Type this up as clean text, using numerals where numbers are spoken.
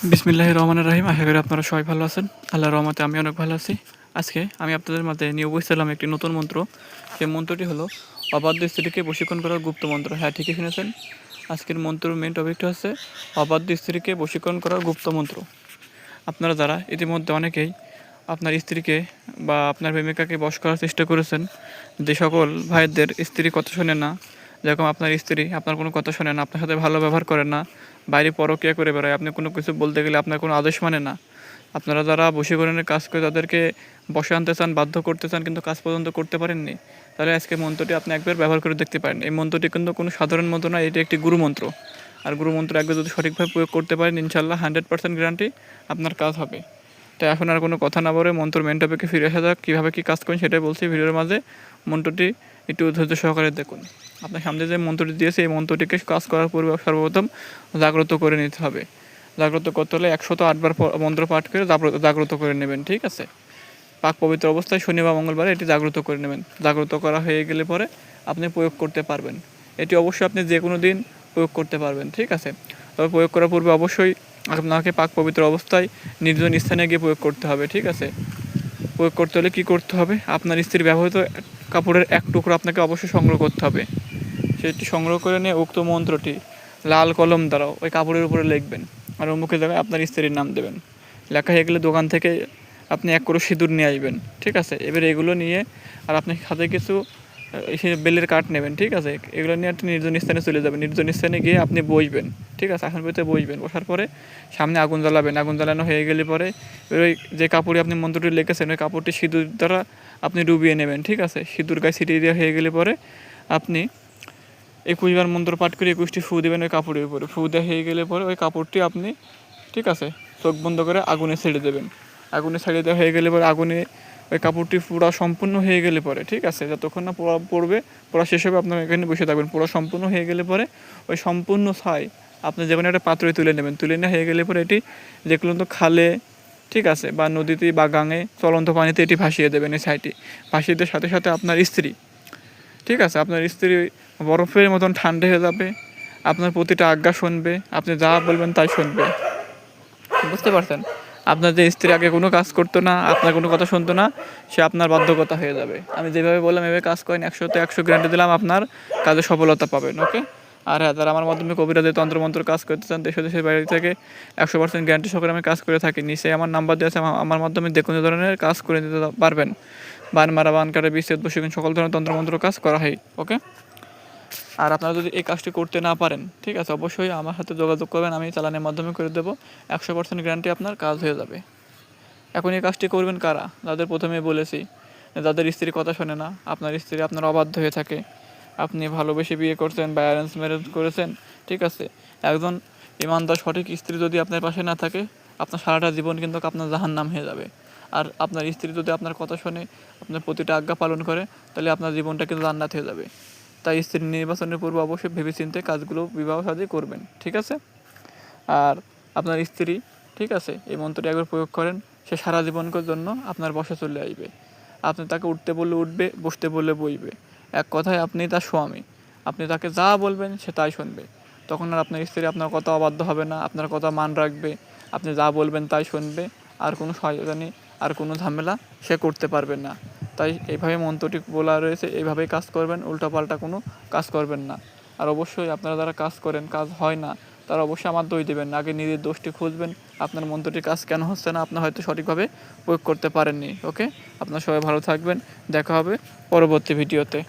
বিসমিল্লাহির রহমানির রহিম। আশা করি আপনারা সবাই ভালো আছেন। আল্লাহর রহমতে আমি অনেক ভালো আছি। আজকে আমি আপনাদের মাঝে নিয়ে বসেছিলাম একটি নতুন মন্ত্র। সেই মন্ত্রটি হলো অবাধ্য স্ত্রীকে বশীকরণ করার গুপ্ত মন্ত্র। হ্যাঁ, ঠিকই শুনেছেন। আজকের মন্ত্রের মেন টপিকটা হচ্ছে অবাধ্য স্ত্রীকে বশীকরণ করার গুপ্ত মন্ত্র। আপনারা যারা ইতিমধ্যে অনেকেই আপনার স্ত্রীকে বা আপনার প্রেমিকাকে বশ করার চেষ্টা করেছেন, যে সকল ভাইদের স্ত্রী কথা শোনে না, যেরকম আপনার স্ত্রী আপনার কোনো কথা শোনে না, আপনার সাথে ভালো ব্যবহার করে না, বাইরে পরকীয়া করে বেড়ায়, আপনি কোনো কিছু বলতে গেলে আপনার কোনো আদেশ মানে না, আপনারা যারা বশীকরণের কাজ করে তাদেরকে বশে আনতে চান, বাধ্য করতে চান, কিন্তু কাজ পর্যন্ত করতে পারেননি, তাহলে আজকে মন্ত্রটি আপনি একবার ব্যবহার করে দেখতে পারেন। এই মন্ত্রটি কিন্তু কোনো সাধারণ মন্ত্র না, এটি একটি গুরুমন্ত্র। আর গুরুমন্ত্র একবার যদি সঠিকভাবে প্রয়োগ করতে পারেন, ইনশাল্লাহ 100% গ্যারান্টি আপনার কাজ হবে। তাই এখন আর কোনো কথা না বলে মন্ত্র মেন টপিকে ফিরে আসা যাক। কীভাবে কী কাজ করেন সেটাই বলছি ভিডিওর মাঝে। মন্ত্রটি একটু ধৈর্য সহকারে দেখুন। আপনার সামনে যে মন্ত্রটি দিয়েছে এই মন্ত্রটিকে কাজ করার পূর্বে সর্বপ্রথম জাগ্রত করে নিতে হবে। জাগ্রত করতে হলে 108 বার মন্ত্র পাঠ করে জাগ্রত করে নেবেন, ঠিক আছে? পাক পবিত্র অবস্থায় শনি বা মঙ্গলবারে এটি জাগ্রত করে নেবেন। জাগ্রত করা হয়ে গেলে পরে আপনি প্রয়োগ করতে পারবেন। এটি অবশ্যই আপনি যে কোনো দিন প্রয়োগ করতে পারবেন, ঠিক আছে? তবে প্রয়োগ করার পূর্বে অবশ্যই আপনাকে পাক পবিত্র অবস্থায় নির্জন স্থানে গিয়ে প্রয়োগ করতে হবে, ঠিক আছে? প্রয়োগ করতে হলে কী করতে হবে? আপনার স্ত্রীর ব্যবহৃত কাপড়ের এক টুকরো আপনাকে অবশ্যই সংগ্রহ করতে হবে। সেটি সংগ্রহ করে নিয়ে উক্ত মন্ত্রটি লাল কলম দ্বারাও ওই কাপড়ের উপরে লিখবেন, আর অমুকের জায়গায় আপনার স্ত্রীর নাম দেবেন। লেখা হয়ে গেলে দোকান থেকে আপনি 1 করো সিঁদুর নিয়ে আসবেন, ঠিক আছে? এবার এগুলো নিয়ে আর আপনি হাতে কিছু বেলের কাঠ নেবেন, ঠিক আছে? এগুলো নিয়ে আপনি নির্জন স্থানে চলে যাবেন। নির্জন স্থানে গিয়ে আপনি বসবেন, ঠিক আছে? আসন পেতে বসবেন। বসার পরে সামনে আগুন জ্বালাবেন। আগুন জ্বালানো হয়ে গেলে পরে ওই যে কাপড়ে আপনি মন্ত্রটি লিখেছেন ওই কাপড়টি সিঁদুর দ্বারা আপনি ডুবিয়ে নেবেন, ঠিক আছে? সিঁদুর গায়ে ছিটিয়ে দেওয়া হয়ে গেলে পরে আপনি 21 বার মন্ত্র পাঠ করে 21টি ফু দেবেন ওই কাপড়ের উপরে। ফু দেওয়া হয়ে গেলে পরে ওই কাপড়টি আপনি, ঠিক আছে, চোখ বন্ধ করে আগুনে ছেড়ে দেবেন। আগুনে ছেড়ে দেওয়া হয়ে গেলে পরে আগুনে ওই কাপড়টি পুরো সম্পূর্ণ হয়ে গেলে পরে, ঠিক আছে, যতক্ষণ না পোড়া পড়বে, পোড়া শেষ হবে, আপনার এখানে বসে থাকবেন। পোড়া সম্পূর্ণ হয়ে গেলে পরে ওই সম্পূর্ণ ছাই আপনি যে কোনো একটা পাত্রে তুলে নেবেন। তুলে নেওয়া হয়ে গেলে পরে এটি যেগুলো তো খালে, ঠিক আছে, বা নদীতে বা গাঙে চলন্ত পানিতে এটি ভাসিয়ে দেবেন। এই ছাইটি ভাসিয়ে দেওয়ার সাথে সাথে আপনার স্ত্রী, ঠিক আছে, আপনার স্ত্রী বরফের মতন ঠান্ডা হয়ে যাবে। আপনার প্রতিটা আজ্ঞা শুনবে, আপনি যা বলবেন তাই শুনবে। বুঝতে পারছেন? আপনার যে স্ত্রী আগে কোনো কাজ করতো না, আপনার কোনো কথা শুনতো না, সে আপনার বাধ্যকতা হয়ে যাবে। আমি যেভাবে বললাম এভাবে কাজ করেন, 100তে 100 গ্যারান্টি দিলাম আপনার কাজে সফলতা পাবেন। ওকে? আর হ্যাঁ, যারা আমার মাধ্যমে কবিরাজের তন্ত্রমন্ত্র কাজ করতে চান দেশ দেশের বাইরে থেকে 100% গ্যারান্টি সহকারে আমি কাজ করে থাকি। নিচে আমার নাম্বার দেওয়া আছে, আমার মাধ্যমে যে কোনো ধরনের কাজ করে দিতে পারবেন। বান মারা, বান কাটা, বিচ্ছেদ, বশীকরণ সকল ধরনের তন্ত্রমন্ত্র কাজ করা হয়। ওকে? আর আপনারা যদি এই কাজটি করতে না পারেন, ঠিক আছে, অবশ্যই আমার সাথে যোগাযোগ করবেন, আমি চালানের মাধ্যমে করে দেবো। 100% গ্যারান্টি আপনার কাজ হয়ে যাবে। এখন এই কাজটি করবেন কারা? যাদের প্রথমে বলেছি, যাদের স্ত্রী কথা শোনে না, আপনার স্ত্রী আপনার অবাধ্য হয়ে থাকে, আপনি ভালোবেসে বিয়ে করছেন বা অ্যারেঞ্জ ম্যারেজ করেছেন, ঠিক আছে? একজন ইমানদার সঠিক স্ত্রী যদি আপনার পাশে না থাকে, আপনার সারাটা জীবন কিন্তু আপনার জাহান্নাম হয়ে যাবে। আর আপনার স্ত্রী যদি আপনার কথা শোনে, আপনার প্রতিটা আজ্ঞা পালন করে, তাহলে আপনার জীবনটা কিন্তু জান্নাত হয়ে যাবে। তাই স্ত্রী নির্বাচনের পূর্বে অবশ্যই ভেবেচিন্তে কাজগুলো বিবাহ সাথে করবেন, ঠিক আছে? আর আপনার স্ত্রী, ঠিক আছে, এই মন্ত্রটি একবার প্রয়োগ করেন, সে সারা জীবনের জন্য আপনার বশে চলে আসবে। আপনি তাকে উঠতে বললে উঠবে, বসতে বললে বসবে। এক কথায় আপনি তার স্বামী। আপনি তাকে যা বলবেন সে তাই শুনবে। তখন আর আপনার স্ত্রী আপনার কথা অবাধ্য হবে না, আপনার কথা মান রাখবে। আপনি যা বলবেন তাই শুনবে। আর কোনো শয়তানি, আর কোনো ঝামেলা সে করতে পারবে না। তাই এইভাবে মন্ত্রটি বলা রয়েছে, এইভাবেই কাজ করবেন, উল্টাপাল্টা কোনো কাজ করবেন না। আর অবশ্যই আপনারা যারা কাজ করেন, কাজ হয় না, তারা অবশ্যই আমার দোষ দেবেন না, আগে নিজের দোষটি খুঁজবেন। আপনার মন্ত্রটির কাজ কেন হচ্ছে না, আপনার হয়তো সঠিকভাবে প্রয়োগ করতে পারেননি। ওকে? আপনারা সবাই ভালো থাকবেন, দেখা হবে পরবর্তী ভিডিওতে।